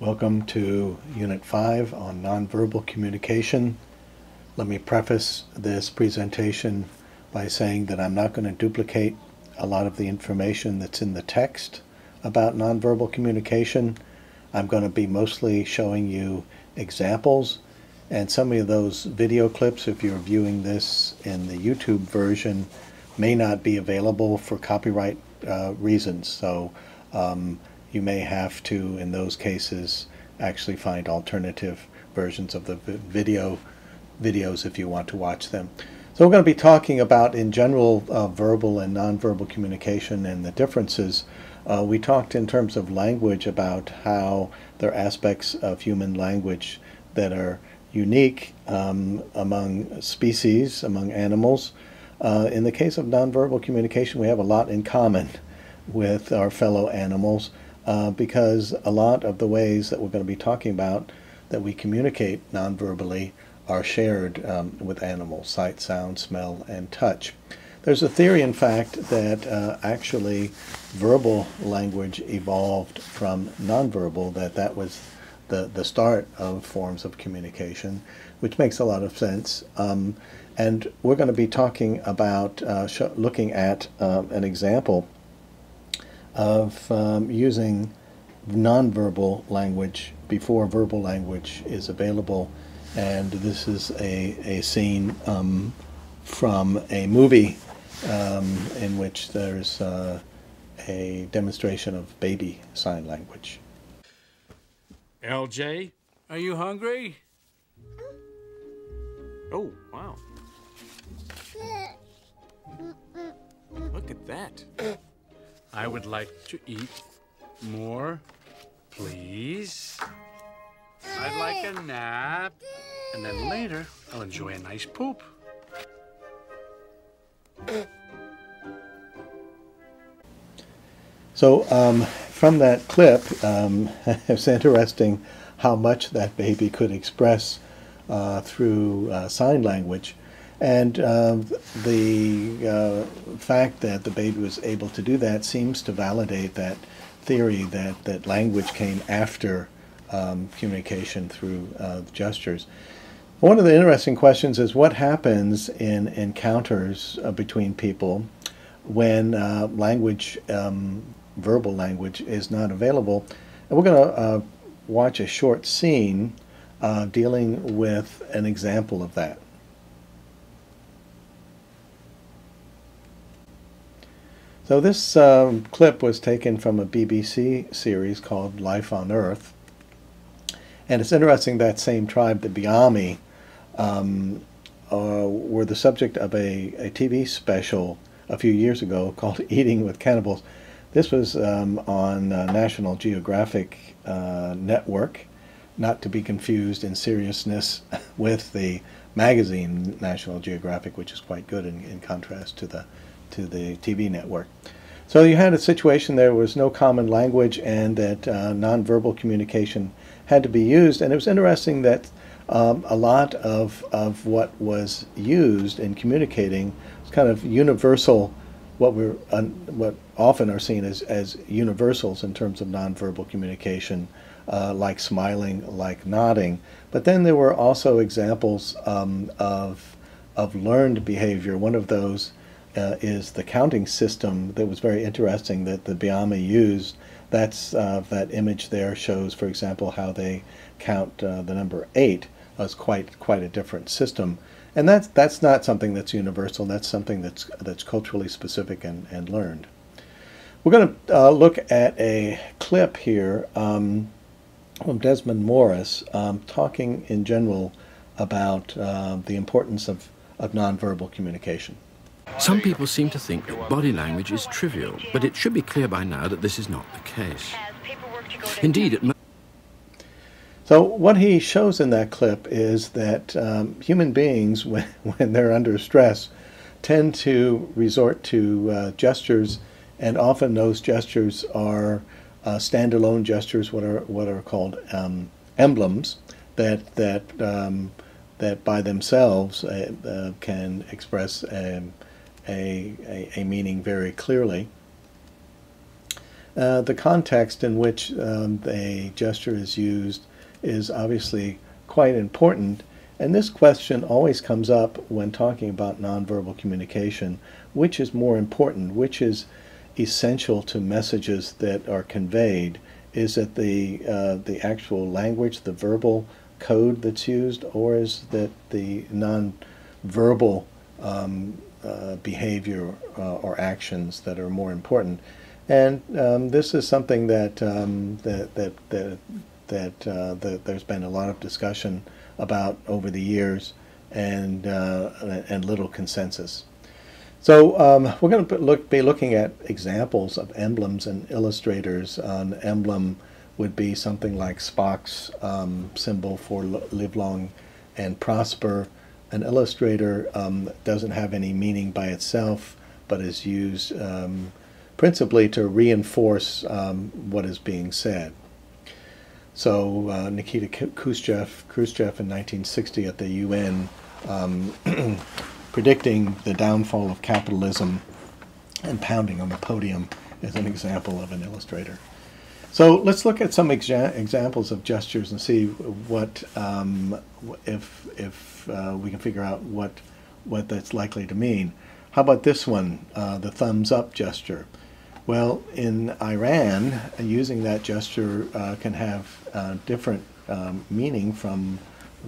Welcome to Unit 5 on Nonverbal Communication. Let me preface this presentation by saying that I'm not going to duplicate a lot of the information that's in the text about nonverbal communication. I'm going to be mostly showing you examples, and some of those video clips, if you're viewing this in the YouTube version, may not be available for copyright reasons. So you may have to, in those cases, actually find alternative versions of the videos if you want to watch them. So we're going to be talking about, in general, verbal and nonverbal communication and the differences. We talked in terms of language about how there are aspects of human language that are unique among species, among animals. In the case of nonverbal communication, we have a lot in common with our fellow animals because a lot of the ways that we're going to be talking about that we communicate nonverbally are shared with animals: sight, sound, smell, and touch. There's a theory, in fact, that actually verbal language evolved from nonverbal, that was the start of forms of communication, which makes a lot of sense. And we're going to be talking about looking at an example of using nonverbal language before verbal language is available. And this is a scene from a movie in which there's a demonstration of baby sign language. LJ, are you hungry? Oh, wow. Look at that. I would like to eat more, please. I'd like a nap, and then later I'll enjoy a nice poop. So from that clip, it's interesting how much that baby could express through sign language. And the fact that the baby was able to do that seems to validate that theory that language came after communication through gestures. One of the interesting questions is what happens in encounters between people when language, verbal language, is not available. And we're going to watch a short scene dealing with an example of that. So this clip was taken from a BBC series called Life on Earth. And it's interesting that same tribe, the Biami, were the subject of a TV special a few years ago called Eating with Cannibals. This was on National Geographic Network, not to be confused in seriousness with the magazine National Geographic, which is quite good in contrast to the TV network. So you had a situation there was no common language and that nonverbal communication had to be used. And it was interesting that a lot of what was used in communicating was kind of universal, what often are seen as universals in terms of nonverbal communication, like smiling, like nodding. But then there were also examples of learned behavior. One of those is the counting system that was very interesting that the Biami used. That's that image there shows, for example, how they count the number 8 as quite a different system. And that's not something that's universal. That's something that's culturally specific and learned. We're going to look at a clip here from Desmond Morris talking in general about the importance of nonverbal communication. Some people seem to think that body language is trivial, but it should be clear by now that this is not the case. Indeed, So what he shows in that clip is that human beings, when they're under stress, tend to resort to gestures, and often those gestures are standalone gestures, what are called emblems, that by themselves can express a meaning very clearly. The context in which a gesture is used is obviously quite important, and this question always comes up when talking about nonverbal communication. Which is more important? Which is essential to messages that are conveyed? Is it the actual language, the verbal code that's used, or is that the non-verbal behavior or actions that are more important? And this is something that there's been a lot of discussion about over the years, and little consensus. So we're going to be looking at examples of emblems and illustrators. An emblem would be something like Spock's symbol for live long and prosper. An illustrator doesn't have any meaning by itself, but is used principally to reinforce what is being said. So Nikita Khrushchev in 1960 at the UN predicting the downfall of capitalism and pounding on the podium is an example of an illustrator. So let's look at some examples of gestures and see what if we can figure out what that's likely to mean. How about this one, the thumbs up gesture? Well, in Iran, using that gesture can have different meaning from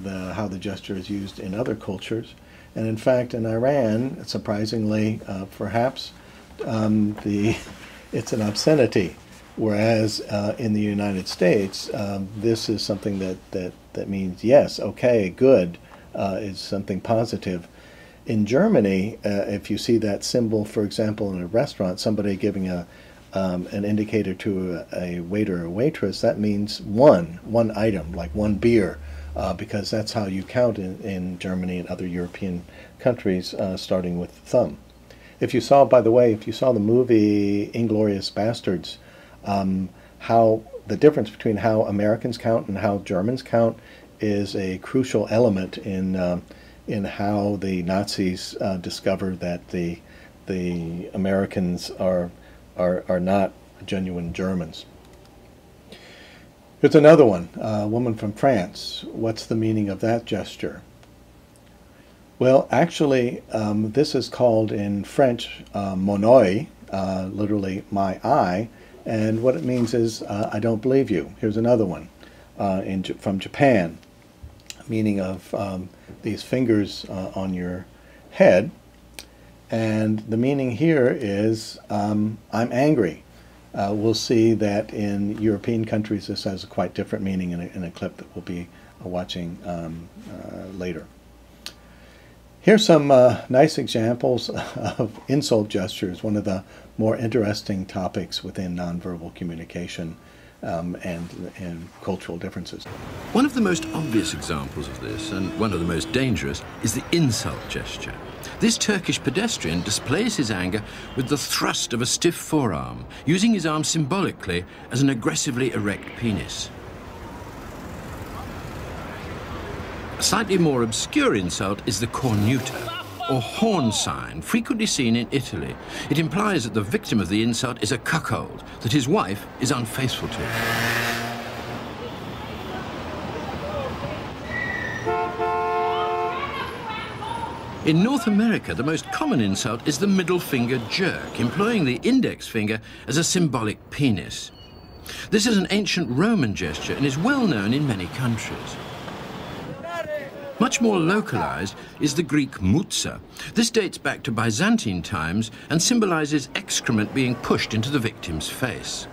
how the gesture is used in other cultures. And in fact, in Iran, surprisingly, perhaps, it's an obscenity, whereas in the United States, this is something that means yes, okay, good, is something positive. In Germany, if you see that symbol, for example, in a restaurant, somebody giving an indicator to a waiter or waitress, that means one item, like one beer, because that's how you count in Germany and other European countries, starting with the thumb. If you saw, by the way, if you saw the movie Inglourious Basterds, how the difference between how Americans count and how Germans count is a crucial element in how the Nazis discovered that the Americans are not genuine Germans. Here's another one, a woman from France. What's the meaning of that gesture? Well, actually, this is called in French mon oeil, literally my eye, and what it means is I don't believe you. Here's another one from Japan, meaning of these fingers on your head, and the meaning here is I'm angry. We'll see that in European countries this has a quite different meaning in a clip that we'll be watching later. Here's some nice examples of insult gestures, one of the more interesting topics within nonverbal communication and cultural differences. One of the most obvious examples of this, and one of the most dangerous, is the insult gesture. This Turkish pedestrian displays his anger with the thrust of a stiff forearm, using his arm symbolically as an aggressively erect penis. A slightly more obscure insult is the cornuta, or horn sign, frequently seen in Italy. It implies that the victim of the insult is a cuckold, that his wife is unfaithful to him. In North America, the most common insult is the middle finger jerk, employing the index finger as a symbolic penis. This is an ancient Roman gesture and is well known in many countries. Much more localized is the Greek moutsa. This dates back to Byzantine times and symbolizes excrement being pushed into the victim's face.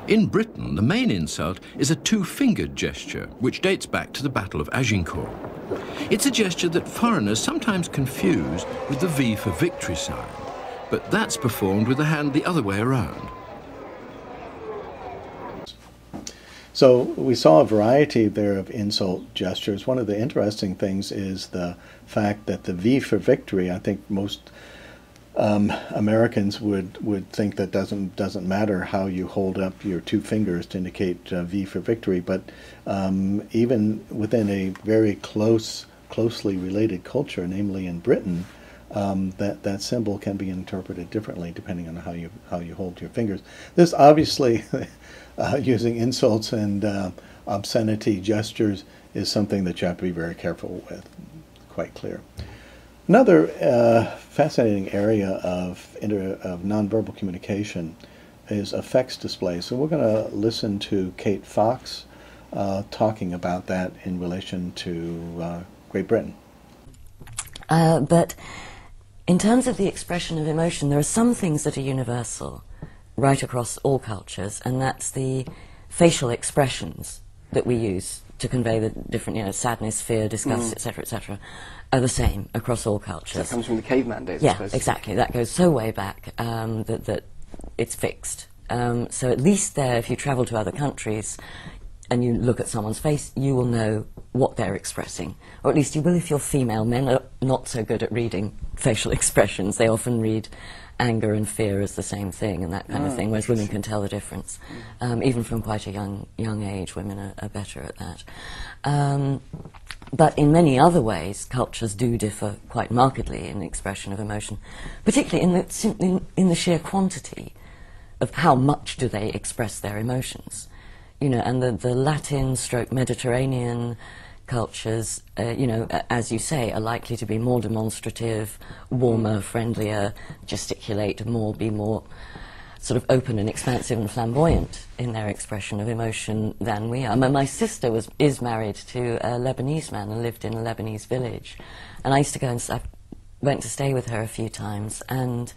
In Britain, the main insult is a two-fingered gesture, which dates back to the Battle of Agincourt. It's a gesture that foreigners sometimes confuse with the V for victory sign, but that's performed with the hand the other way around. So we saw a variety there of insult gestures. One of the interesting things is the fact that the V for victory, I think most Americans would think that doesn't matter how you hold up your two fingers to indicate V for victory, but even within a very closely related culture, namely in Britain, that symbol can be interpreted differently depending on how you hold your fingers. This obviously, using insults and obscenity gestures is something that you have to be very careful with. Quite clear. Another fascinating area of nonverbal communication is effects display. So we're going to listen to Kate Fox talking about that in relation to Great Britain. But in terms of the expression of emotion, there are some things that are universal right across all cultures, and that's the facial expressions that we use to convey the different, sadness, fear, disgust, etc., are the same across all cultures. So that comes from the caveman days, yeah, I suppose. Exactly. That goes so way back that it's fixed. So at least there, if you travel to other countries and you look at someone's face, you will know what they're expressing. Or at least you will if you're female. Men are not so good at reading facial expressions. They often read anger and fear as the same thing and that kind of thing, whereas women can tell the difference. Even from quite a young age, women are better at that. But in many other ways, cultures do differ quite markedly in the expression of emotion, particularly in the sheer quantity of how much do they express their emotions. And the Latin stroke Mediterranean cultures, as you say, are likely to be more demonstrative, warmer, friendlier, gesticulate be more sort of open and expansive and flamboyant in their expression of emotion than we are. My sister is married to a Lebanese man and lived in a Lebanese village, and I used to go and I went to stay with her a few times, and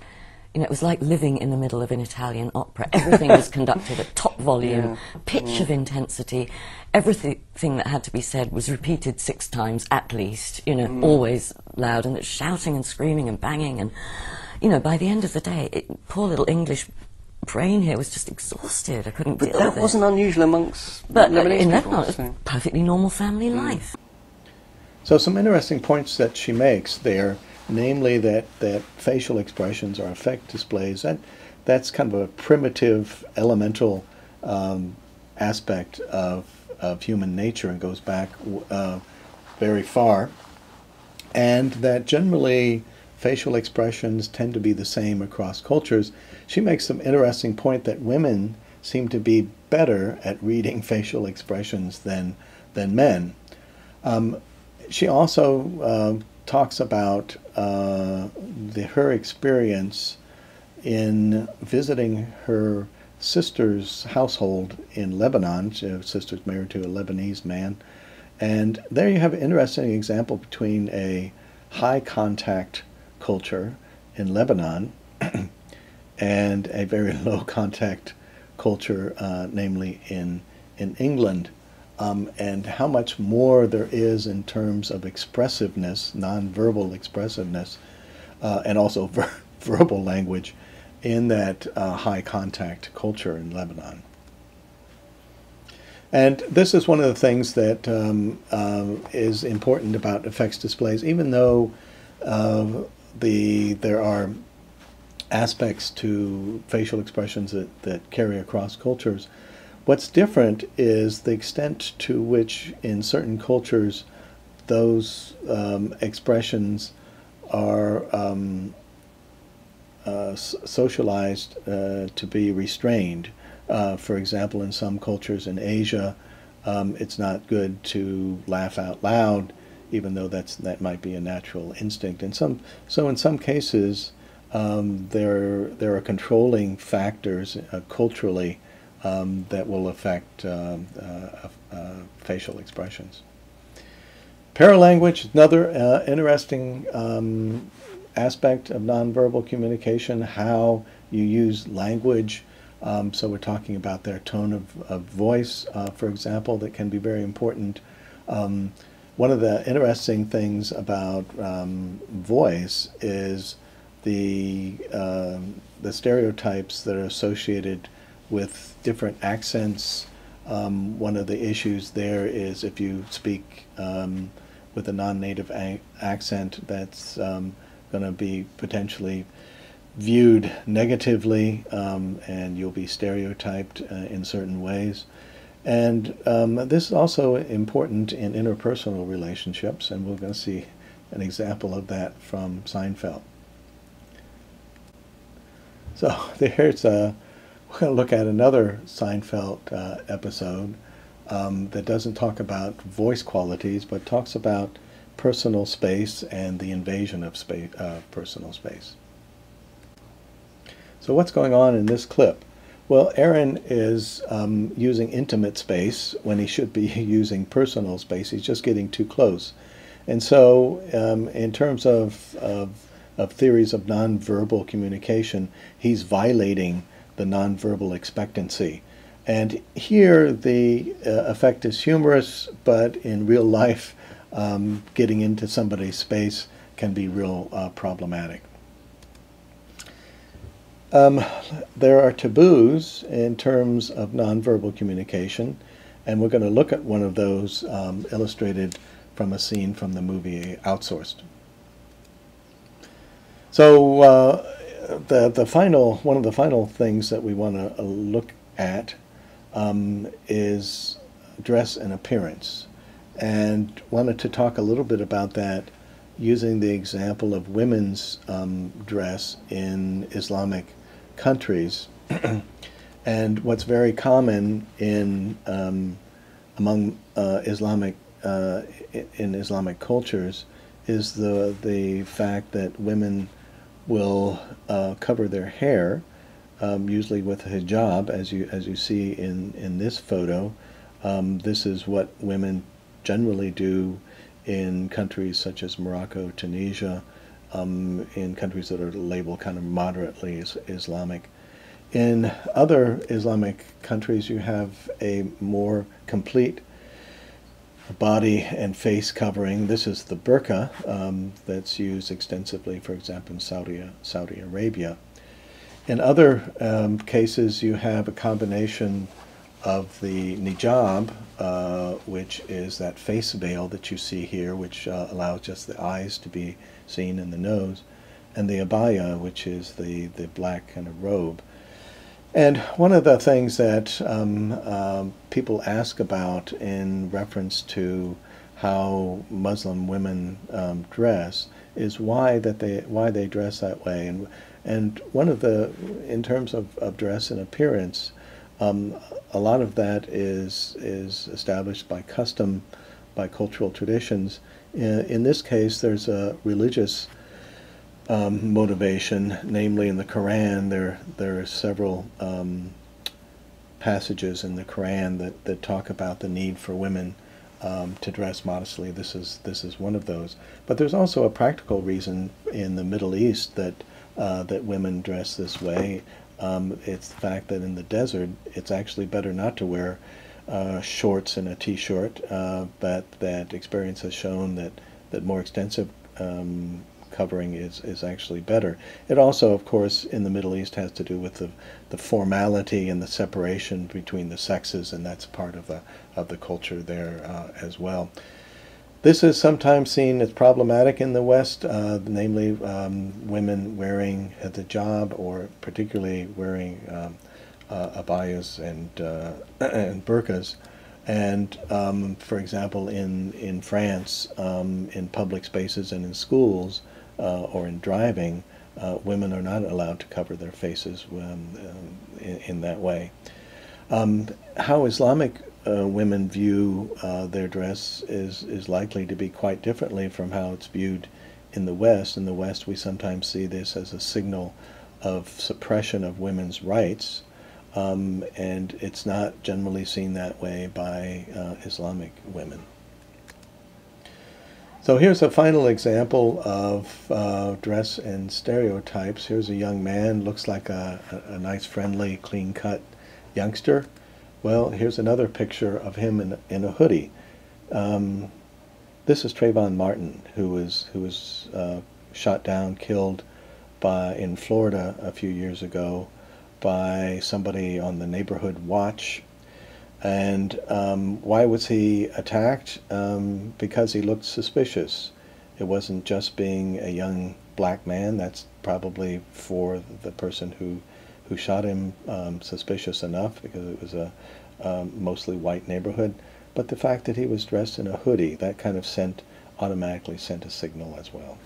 it was like living in the middle of an Italian opera. Everything was conducted at top volume, pitch of intensity. Everything that had to be said was repeated 6 times at least, always loud, and shouting and screaming and banging. And, by the end of the day, poor little English brain here was just exhausted. I couldn't deal with it. But that wasn't unusual amongst Lebanese in people. Lebanon, It was perfectly normal family life. So some interesting points that she makes there, namely that facial expressions or effect displays, that's kind of a primitive, elemental aspect of human nature and goes back very far, and that generally facial expressions tend to be the same across cultures. She makes some interesting point that women seem to be better at reading facial expressions than men. She also talks about her experience in visiting her sister's household in Lebanon. Her sister's married to a Lebanese man, and there you have an interesting example between a high contact culture in Lebanon and a very low contact culture, namely in England. And how much more there is in terms of expressiveness, nonverbal expressiveness, and also verbal language in that high contact culture in Lebanon. And this is one of the things that is important about effects displays, even though there are aspects to facial expressions that carry across cultures. What's different is the extent to which in certain cultures those expressions are socialized to be restrained. For example, in some cultures in Asia, it's not good to laugh out loud, even though that might be a natural instinct. And so in some cases, there are controlling factors culturally that will affect facial expressions. Paralanguage, another interesting aspect of nonverbal communication, how you use language. So we're talking about their tone of voice, for example, that can be very important. One of the interesting things about voice is the stereotypes that are associated with different accents. One of the issues there is if you speak with a non-native accent, that's going to be potentially viewed negatively, and you'll be stereotyped in certain ways. And this is also important in interpersonal relationships, and we're going to see an example of that from Seinfeld. So there's we're going to look at another Seinfeld episode that doesn't talk about voice qualities, but talks about personal space and the invasion of space, personal space. So what's going on in this clip? Well, Aaron is using intimate space when he should be using personal space. He's just getting too close. And so in terms of theories of nonverbal communication, he's violating the nonverbal expectancy. And here the effect is humorous, but in real life, getting into somebody's space can be real problematic. There are taboos in terms of nonverbal communication, and we're going to look at one of those illustrated from a scene from the movie Outsourced. So one of the final things that we want to look at is dress and appearance, and wanted to talk a little bit about that using the example of women's dress in Islamic countries. And what's very common in among Islamic cultures is the fact that women will cover their hair, usually with a hijab, as you see in this photo. This is what women generally do in countries such as Morocco, Tunisia, in countries that are labeled kind of moderately Islamic. In other Islamic countries, you have a more complete body and face covering. This is the burqa that's used extensively, for example, in Saudi Arabia. In other cases, you have a combination of the nijab, which is that face veil that you see here, which allows just the eyes to be seen and the nose, and the abaya, which is the black kind of robe. And one of the things that people ask about in reference to how Muslim women dress is why they dress that way. And one of the, in terms of dress and appearance, a lot of that is established by custom, by cultural traditions. In this case, there's a religious motivation, namely in the Quran. There are several passages in the Quran that talk about the need for women to dress modestly. This is one of those. But there's also a practical reason in the Middle East that women dress this way. It's the fact that in the desert, it's actually better not to wear shorts and a t-shirt, but that experience has shown that more extensive covering is actually better. It also, of course, in the Middle East has to do with the formality and the separation between the sexes, and that's part of the culture there as well. This is sometimes seen as problematic in the West, namely women wearing the hijab, or particularly wearing abayas and burqas. And for example, in France, in public spaces and in schools or in driving, women are not allowed to cover their faces in that way. How Islamic women view their dress is likely to be quite differently from how it's viewed in the West. In the West, we sometimes see this as a signal of suppression of women's rights, and it's not generally seen that way by Islamic women. So here's a final example of dress and stereotypes. Here's a young man, looks like a nice, friendly, clean-cut youngster. Well, here's another picture of him in a hoodie. This is Trayvon Martin, who was shot down, killed in Florida a few years ago by somebody on the neighborhood watch. And why was he attacked? Because he looked suspicious. It wasn't just being a young black man. That's probably for the person who shot him suspicious enough, because it was a mostly white neighborhood. But the fact that he was dressed in a hoodie, that kind of sent automatically sent a signal as well.